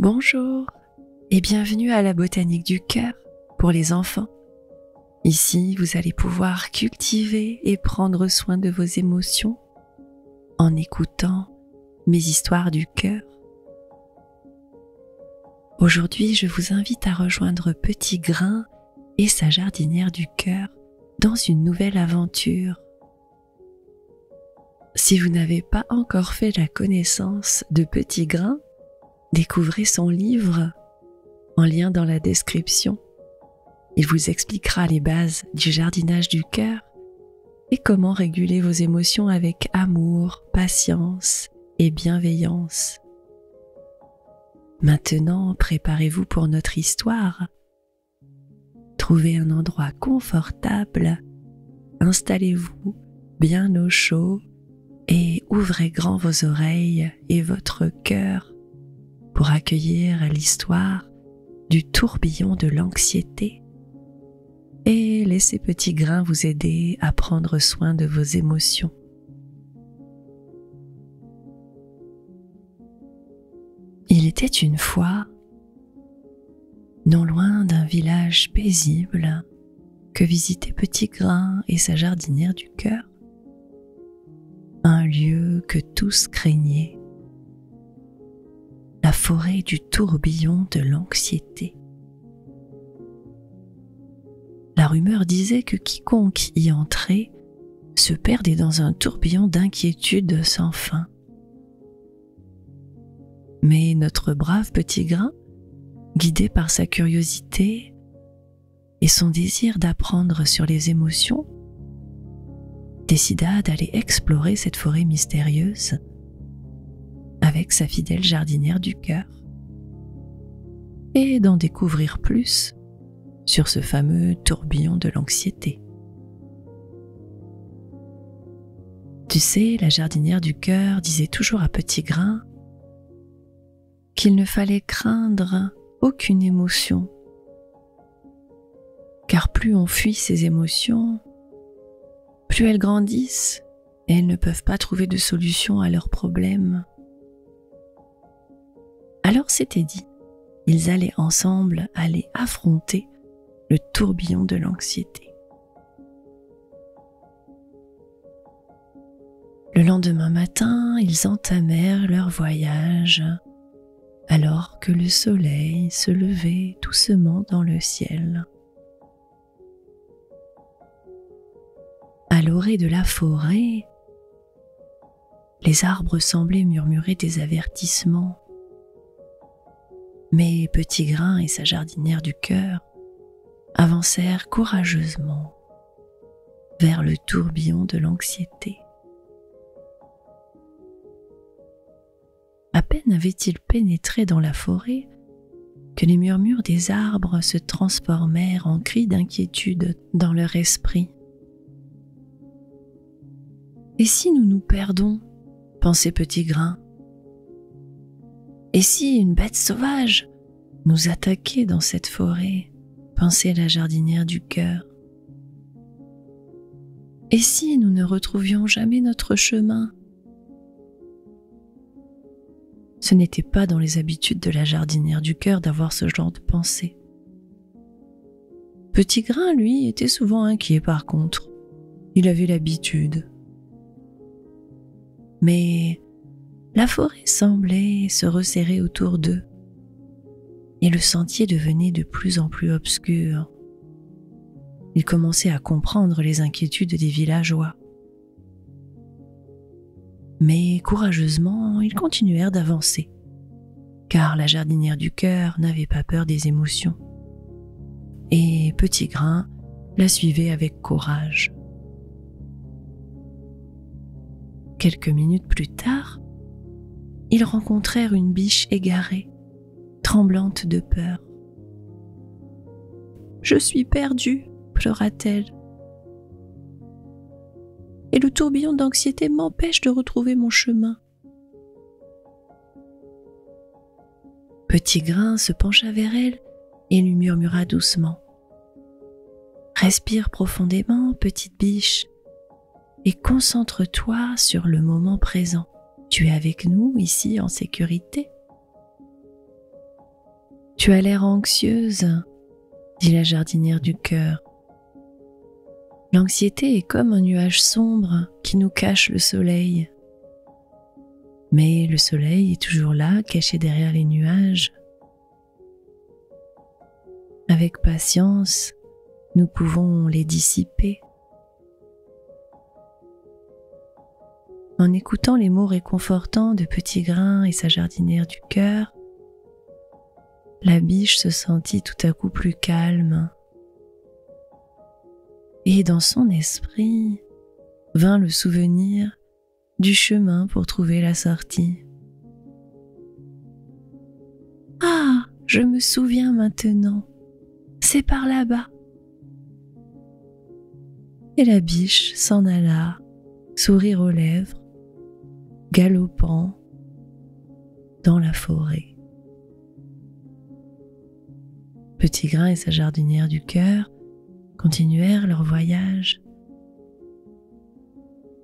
Bonjour et bienvenue à la Botanique du cœur pour les enfants. Ici, vous allez pouvoir cultiver et prendre soin de vos émotions en écoutant mes histoires du cœur. Aujourd'hui, je vous invite à rejoindre Petit Grain et sa jardinière du cœur dans une nouvelle aventure. Si vous n'avez pas encore fait la connaissance de Petit Grain, découvrez son livre en lien dans la description. Il vous expliquera les bases du jardinage du cœur et comment réguler vos émotions avec amour, patience et bienveillance. Maintenant, préparez-vous pour notre histoire. Trouvez un endroit confortable, installez-vous bien au chaud et ouvrez grand vos oreilles et votre cœur pour accueillir l'histoire du tourbillon de l'anxiété et laissez Petit Grain vous aider à prendre soin de vos émotions. Il était une fois, non loin d'un village paisible, que visitait Petit Grain et sa jardinière du cœur, un lieu que tous craignaient. La forêt du tourbillon de l'anxiété. La rumeur disait que quiconque y entrait se perdait dans un tourbillon d'inquiétude sans fin. Mais notre brave Petit Grain, guidé par sa curiosité et son désir d'apprendre sur les émotions, décida d'aller explorer cette forêt mystérieuse avec sa fidèle jardinière du cœur et d'en découvrir plus sur ce fameux tourbillon de l'anxiété. Tu sais, la jardinière du cœur disait toujours à Petit Grain qu'il ne fallait craindre aucune émotion, car plus on fuit ces émotions, plus elles grandissent et elles ne peuvent pas trouver de solution à leurs problèmes. Alors c'était dit, ils allaient ensemble aller affronter le tourbillon de l'anxiété. Le lendemain matin, ils entamèrent leur voyage alors que le soleil se levait doucement dans le ciel. À l'orée de la forêt, les arbres semblaient murmurer des avertissements. Mais Petit Grain et sa jardinière du cœur avancèrent courageusement vers le tourbillon de l'anxiété. À peine avaient-ils pénétré dans la forêt que les murmures des arbres se transformèrent en cris d'inquiétude dans leur esprit. « Et si nous nous perdons ?» pensait Petit Grain. « Et si une bête sauvage nous attaquait dans cette forêt ?» pensait la jardinière du cœur. « Et si nous ne retrouvions jamais notre chemin ?» Ce n'était pas dans les habitudes de la jardinière du cœur d'avoir ce genre de pensée. Petit Grain, lui, était souvent inquiet par contre. Il avait l'habitude. Mais la forêt semblait se resserrer autour d'eux et le sentier devenait de plus en plus obscur. Ils commençaient à comprendre les inquiétudes des villageois. Mais courageusement, ils continuèrent d'avancer, car la jardinière du cœur n'avait pas peur des émotions. Et Petit Grain la suivait avec courage. Quelques minutes plus tard, ils rencontrèrent une biche égarée, tremblante de peur. « Je suis perdue !» pleura-t-elle. « Et le tourbillon d'anxiété m'empêche de retrouver mon chemin. » Petit Grain se pencha vers elle et lui murmura doucement. « Respire profondément, petite biche, et concentre-toi sur le moment présent. Tu es avec nous, ici, en sécurité. Tu as l'air anxieuse, dit la jardinière du cœur. L'anxiété est comme un nuage sombre qui nous cache le soleil. Mais le soleil est toujours là, caché derrière les nuages. Avec patience, nous pouvons les dissiper. En écoutant les mots réconfortants de Petit Grain et sa jardinière du cœur, la biche se sentit tout à coup plus calme. Et dans son esprit vint le souvenir du chemin pour trouver la sortie. « Ah, je me souviens maintenant, c'est par là-bas. » Et la biche s'en alla, sourire aux lèvres, galopant dans la forêt. Petit Grain et sa jardinière du cœur continuèrent leur voyage.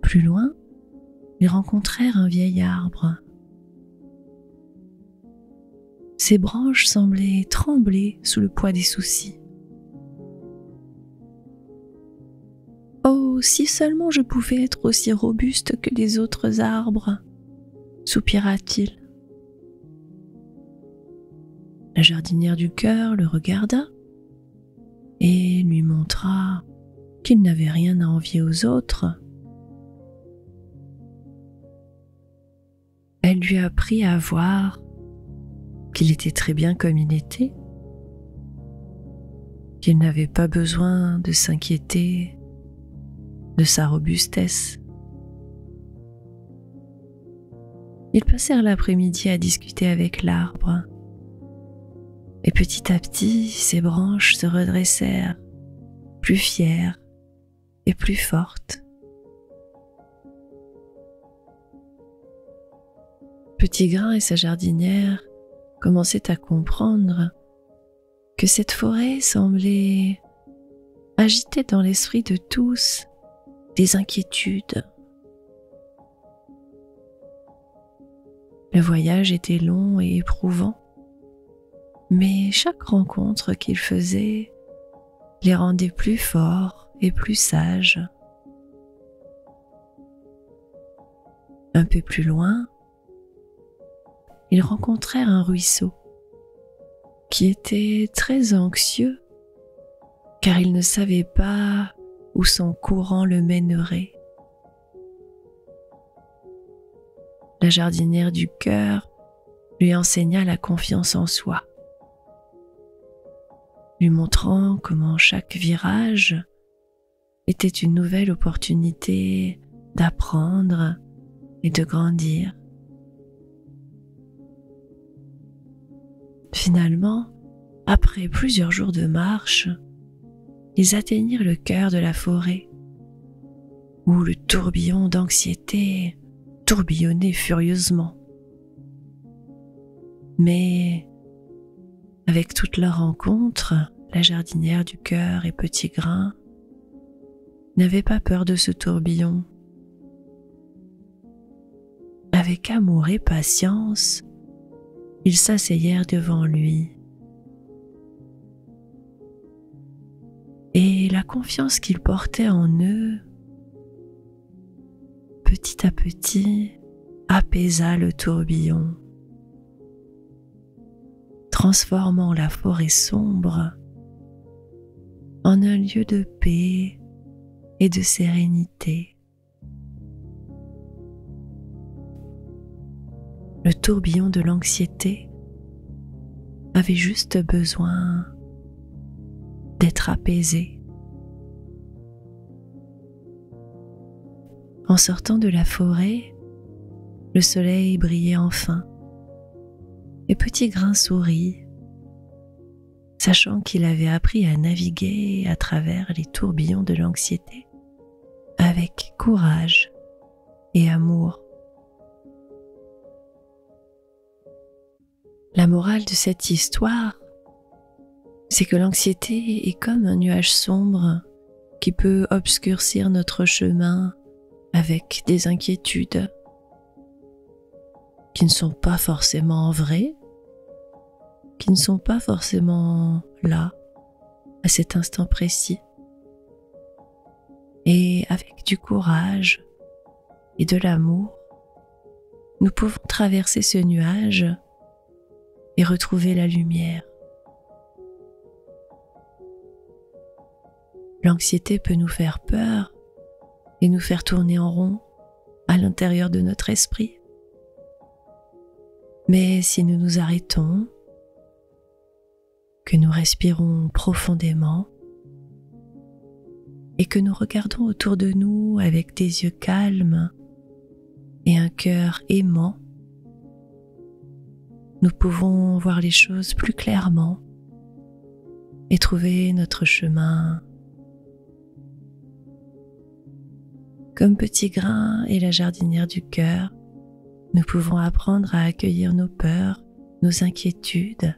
Plus loin, ils rencontrèrent un vieil arbre. Ses branches semblaient trembler sous le poids des soucis. « Oh, si seulement je pouvais être aussi robuste que les autres arbres !» soupira-t-il. La jardinière du cœur le regarda et lui montra qu'il n'avait rien à envier aux autres. Elle lui apprit à voir qu'il était très bien comme il était, qu'il n'avait pas besoin de s'inquiéter de sa robustesse. Ils passèrent l'après-midi à discuter avec l'arbre, et petit à petit, ses branches se redressèrent, plus fières et plus fortes. Petit Grain et sa jardinière commençaient à comprendre que cette forêt semblait agiter dans l'esprit de tous des inquiétudes. Le voyage était long et éprouvant, mais chaque rencontre qu'ils faisaient les rendait plus forts et plus sages. Un peu plus loin, ils rencontrèrent un ruisseau qui était très anxieux car il ne savait pas où son courant le mènerait. La jardinière du cœur lui enseigna la confiance en soi, lui montrant comment chaque virage était une nouvelle opportunité d'apprendre et de grandir. Finalement, après plusieurs jours de marche, ils atteignirent le cœur de la forêt, où le tourbillon d'anxiété tourbillonnait furieusement. Mais avec toute leur rencontre, la jardinière du cœur et Petit Grain n'avaient pas peur de ce tourbillon. Avec amour et patience, ils s'asseyèrent devant lui. Et la confiance qu'ils portaient en eux, petit à petit, apaisa le tourbillon, transformant la forêt sombre en un lieu de paix et de sérénité. Le tourbillon de l'anxiété avait juste besoin d'être apaisé. En sortant de la forêt, le soleil brillait enfin, et Petit Grain sourit, sachant qu'il avait appris à naviguer à travers les tourbillons de l'anxiété avec courage et amour. La morale de cette histoire, c'est que l'anxiété est comme un nuage sombre qui peut obscurcir notre chemin avec des inquiétudes qui ne sont pas forcément vraies, qui ne sont pas forcément là à cet instant précis. Et avec du courage et de l'amour, nous pouvons traverser ce nuage et retrouver la lumière. L'anxiété peut nous faire peur et nous faire tourner en rond à l'intérieur de notre esprit. Mais si nous nous arrêtons, que nous respirons profondément et que nous regardons autour de nous avec des yeux calmes et un cœur aimant, nous pouvons voir les choses plus clairement et trouver notre chemin. Comme Petit Grain et la jardinière du cœur, nous pouvons apprendre à accueillir nos peurs, nos inquiétudes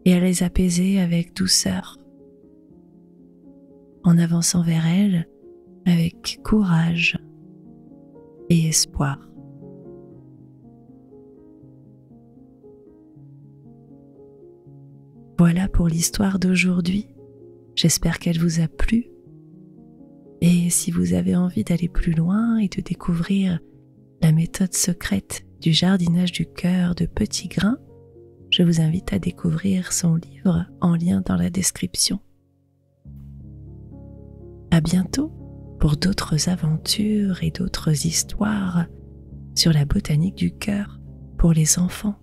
et à les apaiser avec douceur, en avançant vers elles avec courage et espoir. Voilà pour l'histoire d'aujourd'hui. J'espère qu'elle vous a plu. Et si vous avez envie d'aller plus loin et de découvrir la méthode secrète du jardinage du cœur de Petit Grain, je vous invite à découvrir son livre en lien dans la description. À bientôt pour d'autres aventures et d'autres histoires sur la botanique du cœur pour les enfants.